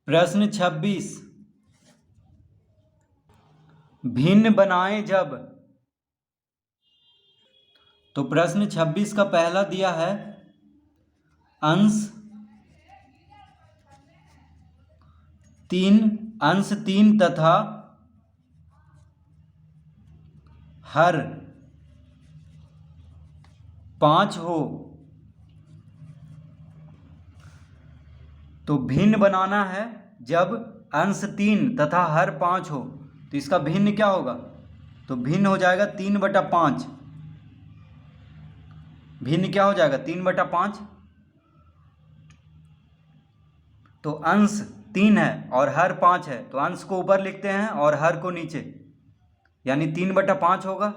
प्रश्न 26, भिन्न बनाएं जब। तो प्रश्न 26 का पहला दिया है अंश 3 तथा हर 5 हो। तो भिन्न बनाना है जब अंश 3 तथा हर 5 हो, तो इसका भिन्न क्या होगा? तो भिन्न हो जाएगा 3/5। भिन्न क्या हो जाएगा? 3/5। तो अंश 3 है और हर 5 है, तो अंश को ऊपर लिखते हैं और हर को नीचे, यानी 3/5 होगा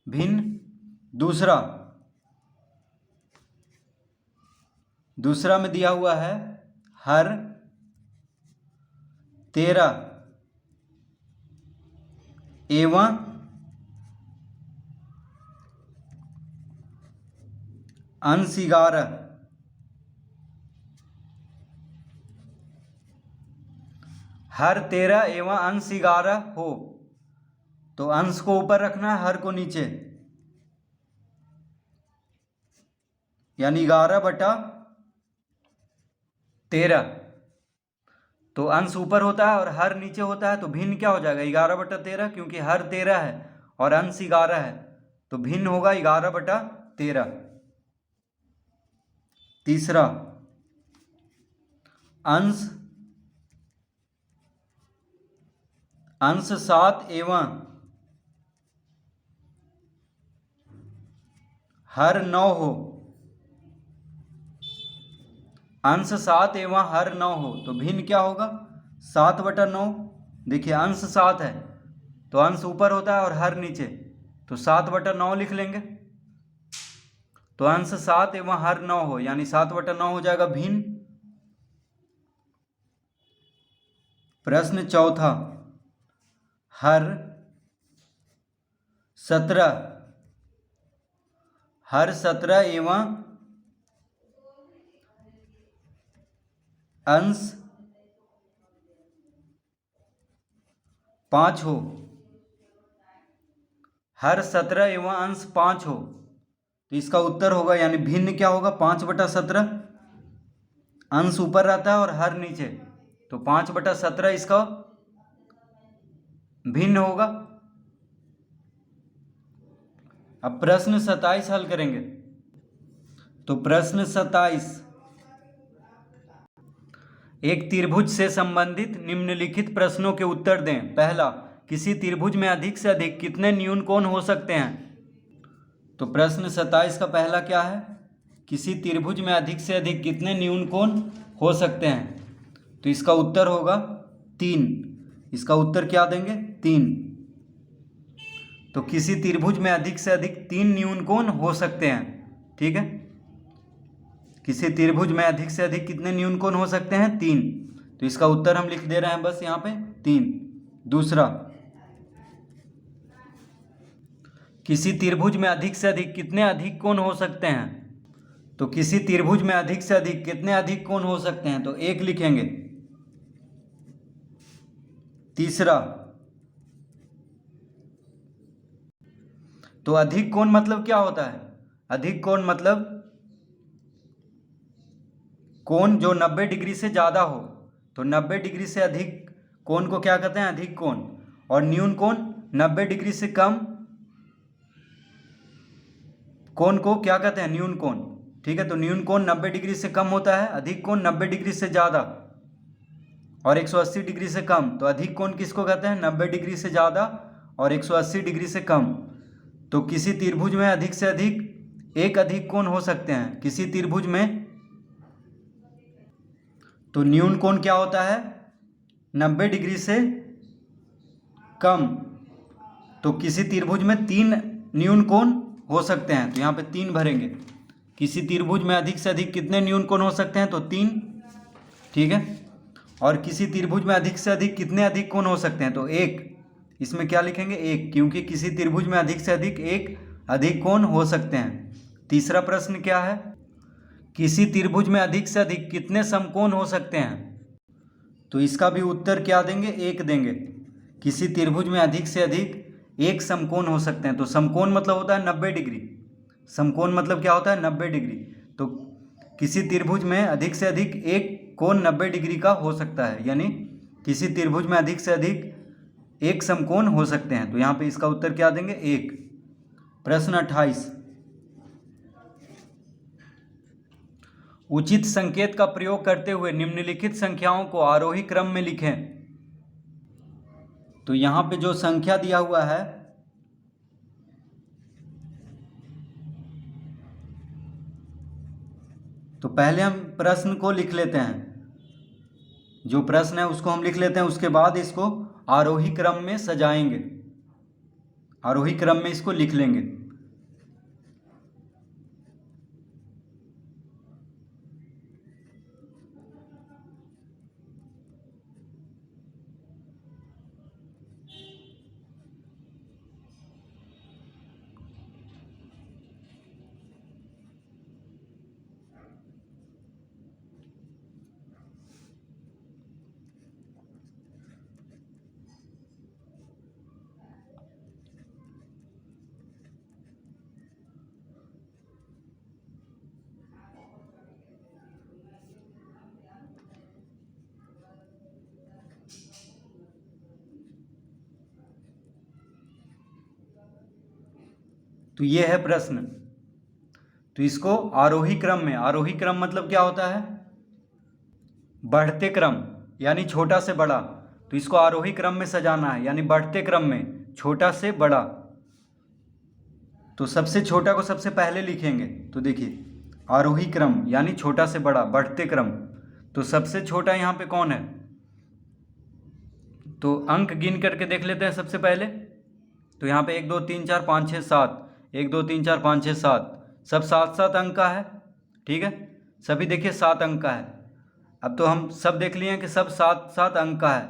भिन्न। दूसरा में दिया हुआ है हर 13 एवं अंश 11। हर 13 एवं अंश 11 हो, तो अंश को ऊपर रखना है, हर को नीचे, यानी 11/13। तो अंश ऊपर होता है और हर नीचे होता है, तो भिन्न क्या हो जाएगा? 11/13, क्योंकि हर 13 है और अंश 11 है, तो भिन्न होगा 11/13। तीसरा, अंश 7 एवं हर 9 हो। अंश 7 एवं हर 9 हो, तो भिन्न क्या होगा? 7/9। देखिए अंश 7 है तो अंश ऊपर होता है और हर नीचे, तो 7/9 लिख लेंगे। तो अंश 7 एवं हर 9 हो, यानी 7/9 हो जाएगा भिन्न। प्रश्न चौथा, हर 17 एवं अंश 5 हो। हर 17 एवं अंश 5 हो, तो इसका उत्तर होगा, यानी भिन्न क्या होगा? 5/17। अंश ऊपर रहता है और हर नीचे, तो 5/17 इसका भिन्न होगा। अब प्रश्न 27 हल करेंगे। तो प्रश्न 27, एक त्रिभुज से संबंधित निम्नलिखित प्रश्नों के उत्तर दें। पहला, किसी त्रिभुज में अधिक से अधिक कितने न्यून कोण हो सकते हैं? तो प्रश्न 27 का पहला क्या है? किसी त्रिभुज में अधिक से अधिक कितने न्यून कोण हो सकते हैं? तो इसका उत्तर होगा 3। इसका उत्तर क्या देंगे? 3। तो किसी त्रिभुज में अधिक से अधिक 3 न्यून कोण हो सकते हैं। ठीक है, किसी त्रिभुज में अधिक से अधिक कितने न्यून कोण हो सकते हैं? 3। तो इसका उत्तर हम लिख दे रहे हैं बस यहाँ पे 3। दूसरा, किसी त्रिभुज में अधिक से अधिक कितने अधिक कोण हो सकते हैं? तो किसी त्रिभुज में अधिक से अधिक कितने अधिक कोण हो सकते हैं? तो 1 लिखेंगे। तीसरा, तो अधिक कोण मतलब क्या होता है? अधिक कोण मतलब कोण जो 90 डिग्री से ज़्यादा हो। तो 90 डिग्री से अधिक कोण को क्या कहते हैं? अधिक कोण। और न्यून कोण 90 डिग्री से कम कोण को क्या कहते हैं? न्यून कोण। ठीक है, तो न्यून कोण 90 डिग्री से कम होता है, अधिक कोण 90 डिग्री से ज़्यादा और 180 डिग्री से कम। तो अधिक कोण किसको कहते हैं? 90 डिग्री से ज़्यादा और 180 डिग्री से कम। तो किसी त्रिभुज में अधिक से अधिक एक अधिक कोण हो सकते हैं किसी त्रिभुज में। तो न्यून कोण क्या होता है? 90 डिग्री से कम। तो किसी त्रिभुज में 3 न्यून कोण हो सकते हैं, तो यहाँ पे 3 भरेंगे। किसी त्रिभुज में अधिक से अधिक कितने न्यून कोण हो सकते हैं? तो 3। ठीक है, और किसी त्रिभुज में अधिक से अधिक कितने अधिक कोण हो सकते हैं? तो 1। इसमें क्या लिखेंगे? 1, क्योंकि किसी त्रिभुज में अधिक से अधिक एक अधिक कोण हो सकते हैं। तीसरा प्रश्न क्या है? किसी त्रिभुज में अधिक से अधिक कितने समकोण हो सकते हैं? तो इसका भी उत्तर क्या देंगे, एक देंगे। किसी त्रिभुज में अधिक से अधिक एक समकोण हो सकते हैं। तो समकोण मतलब होता है 90 डिग्री। समकोण मतलब क्या होता है, 90 डिग्री। तो किसी त्रिभुज में अधिक से अधिक एक कोण 90 डिग्री का हो सकता है, यानी किसी त्रिभुज में अधिक से अधिक एक समकोण हो सकते हैं। तो यहाँ पे इसका उत्तर क्या देंगे, एक। प्रश्न 28, उचित संकेत का प्रयोग करते हुए निम्नलिखित संख्याओं को आरोही क्रम में लिखें। तो यहाँ पे जो संख्या दिया हुआ है, तो पहले हम प्रश्न को लिख लेते हैं। जो प्रश्न है उसको हम लिख लेते हैं, उसके बाद इसको आरोही क्रम में सजाएंगे, आरोही क्रम में इसको लिख लेंगे। तो ये है प्रश्न। तो इसको आरोही क्रम में, आरोही क्रम मतलब क्या होता है, बढ़ते क्रम, यानी छोटा से बड़ा। तो इसको आरोही क्रम में सजाना है, यानी बढ़ते क्रम में, छोटा से बड़ा। तो सबसे छोटा को सबसे पहले लिखेंगे। तो देखिए आरोही क्रम यानी छोटा से बड़ा, बढ़ते क्रम। तो सबसे छोटा यहाँ पे कौन है, तो अंक गिन करके देख लेते हैं सबसे पहले। तो यहाँ पे 1 2 3 4 5 6 7, 1 2 3 4 5 6 7, सब 7 अंक का है। ठीक है, सभी देखिए 7 अंक का है। अब तो हम सब देख लिए हैं कि सब 7 अंक का है।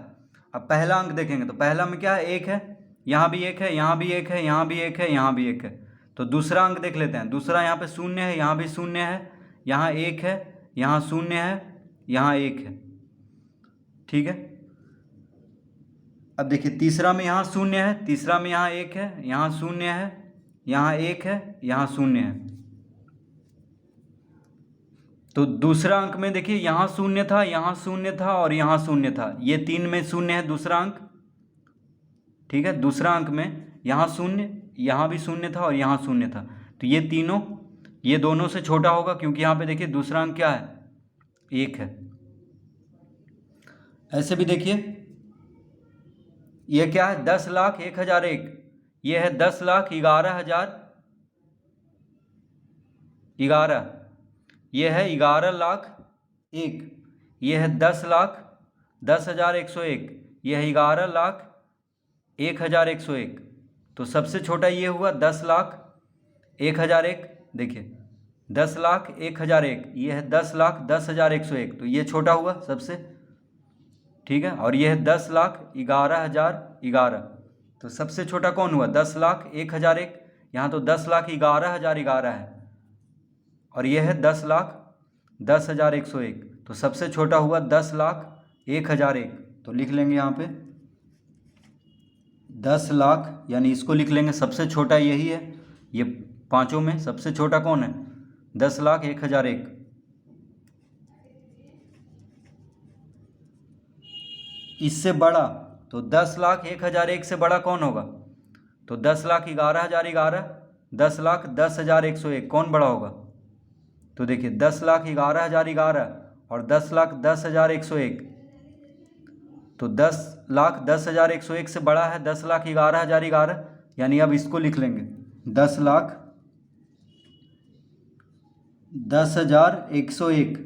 अब पहला अंक देखेंगे, तो पहला में क्या है, 1 है, यहाँ भी 1 है, यहाँ भी 1 है, यहाँ भी 1 है, यहाँ भी 1 है। तो दूसरा अंक देख लेते हैं। दूसरा यहाँ पे 0 है, यहाँ भी 0 है, यहाँ 1 है, यहाँ 0 है, यहाँ 1 है। ठीक है, अब देखिए तीसरा में यहाँ 0 है, तीसरा में यहाँ 1 है, यहाँ 0 है, यहाँ 1 है, यहाँ 0 है। तो दूसरा अंक में देखिए यहाँ 0 था, यहाँ 0 था और यहाँ 0 था, ये 3 में 0 है दूसरा अंक। ठीक है, दूसरा अंक में यहाँ 0, यहाँ भी 0 था और यहाँ 0 था। तो ये तीनों, ये दोनों से छोटा होगा, क्योंकि यहाँ पे देखिए दूसरा अंक क्या है, 1 है। ऐसे भी देखिए ये क्या है, 10,01,001, ये है 10,11,011, ये है 11,00,001, ये है 10,10,101, ये है 11,01,101। तो सबसे छोटा ये हुआ 10,01,001। देखिए 10,01,001, ये है 10,10,101, तो ये छोटा हुआ सबसे। ठीक है, और ये है 10,11,011। तो सबसे छोटा कौन हुआ, 10,01,001। यहाँ तो 10,11,011 है, और ये है 10,10,101। तो सबसे छोटा हुआ 10,01,001। तो लिख लेंगे यहाँ पे 10 लाख, यानी इसको लिख लेंगे, सबसे छोटा यही है। ये पांचों में सबसे छोटा कौन है, 10,01,001। इससे बड़ा, तो 10,01,001 से बड़ा कौन होगा, तो 10,11,011, 10,10,101, कौन बड़ा होगा। तो देखिए 10,11,011 और 10,10,101, तो 10,10,101 से बड़ा है 10,11,011, यानी अब इसको लिख लेंगे 10,10,101।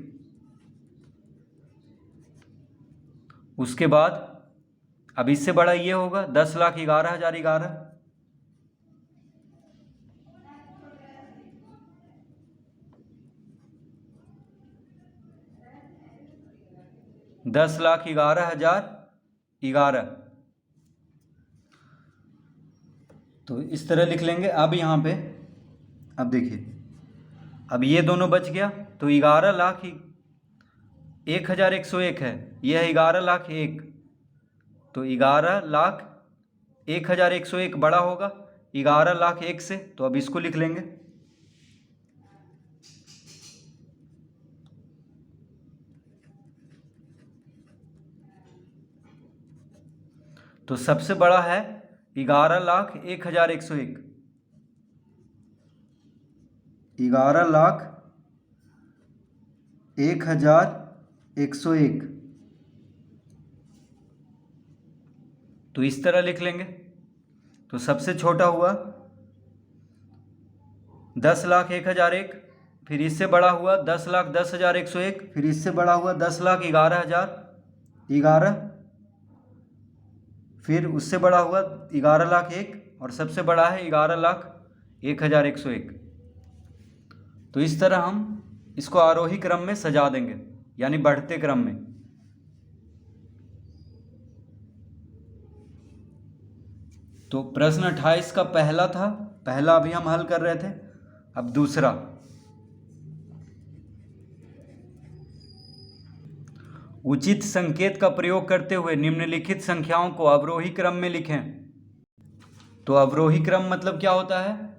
उसके बाद अब इससे बड़ा ये होगा 10,11,011, 10,11,011। तो इस तरह लिख लेंगे। अब यहाँ पे अब देखिए, अब ये दोनों बच गया, तो 11 लाख 1101 है, यह है 11,01,000। तो 11,01,101 बड़ा होगा 11,01,000 से, तो अब इसको लिख लेंगे। तो सबसे बड़ा है 11,01,101, 11,01,101। तो इस तरह लिख लेंगे। तो सबसे छोटा हुआ 10,01,001, फिर इससे बड़ा हुआ 10,10,101, फिर इससे बड़ा हुआ 10,11,011, फिर उससे बड़ा हुआ 11,01,000 और सबसे बड़ा है 11,01,101। तो इस तरह हम इसको आरोही क्रम में सजा देंगे, यानी बढ़ते क्रम में। तो प्रश्न 28 का पहला था, पहला अभी हम हल कर रहे थे। अब दूसरा, उचित संकेत का प्रयोग करते हुए निम्नलिखित संख्याओं को अवरोही क्रम में लिखें। तो अवरोही क्रम मतलब क्या होता है?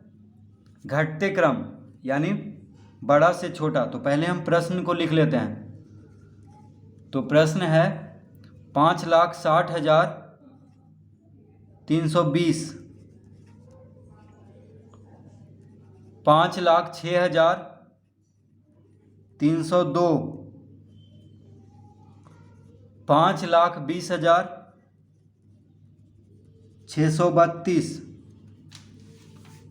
घटते क्रम, यानी बड़ा से छोटा। तो पहले हम प्रश्न को लिख लेते हैं। तो प्रश्न है 5,60,320, 5,06,302, 5,20,632,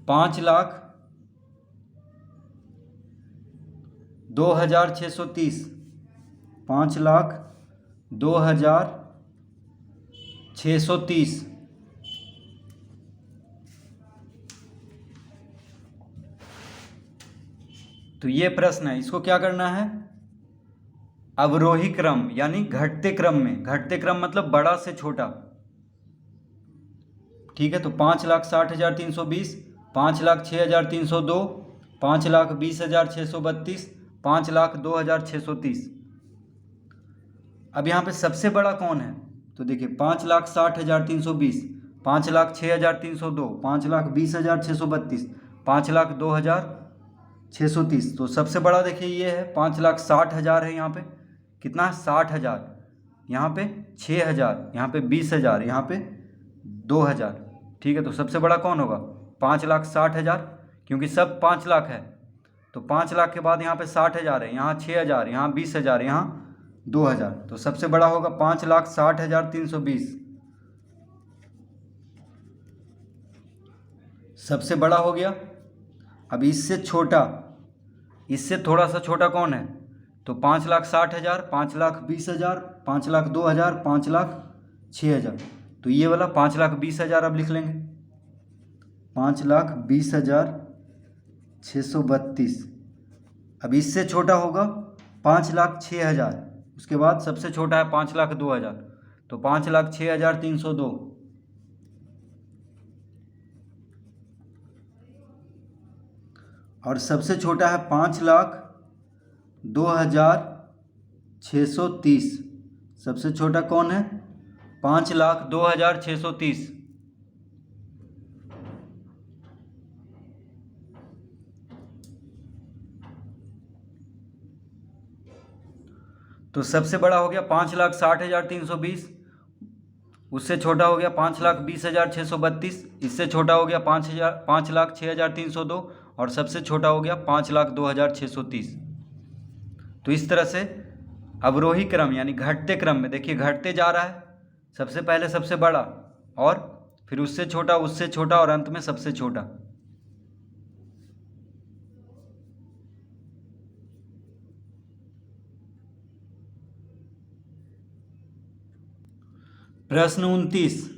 5,02,630, 5,02,630। तो ये प्रश्न है, इसको क्या करना है? अवरोही क्रम यानी घटते क्रम में। घटते क्रम मतलब बड़ा से छोटा। ठीक है, तो 5,60,320, 5,06,302, 5,20,632, 5,02,630। अब यहाँ पे सबसे बड़ा कौन है? तो देखिए 5,60,320, 5,06,302, 5,20,632, 5,02,630। तो सबसे बड़ा देखिए ये है 5,60,000 है। यहाँ पे कितना है? 60,000। यहाँ पे 6,000, यहाँ पे 20,000, यहाँ पे 2,000। ठीक है, तो सबसे बड़ा कौन होगा? 5,60,000, क्योंकि सब 5 लाख है। तो 5 लाख के बाद यहाँ पे 60,000 है, यहाँ 6,000, यहाँ 20,000, यहाँ 2,000। तो सबसे बड़ा होगा 5,60,320। सबसे बड़ा हो गया। अब इससे छोटा, इससे थोड़ा सा छोटा कौन है? तो 5,60,000, 5,20,000, 5,02,000, 5,06,000। तो ये वाला 5,20,000 अब लिख लेंगे। 5,20,632। अब इससे छोटा होगा 5,06,000, उसके बाद सबसे छोटा है 5,02,000। तो 5,06,302। और सबसे छोटा है 5,02,630। सबसे छोटा कौन है? 5,02,630। तो सबसे बड़ा हो गया 5,60,320, उससे छोटा हो गया 5,20,632, इससे छोटा हो गया 5,06,302 और सबसे छोटा हो गया 5,02,630। तो इस तरह से अवरोही क्रम यानी घटते क्रम में देखिए घटते जा रहा है। सबसे पहले सबसे बड़ा, और फिर उससे छोटा और अंत में सबसे छोटा। प्रश्न 29,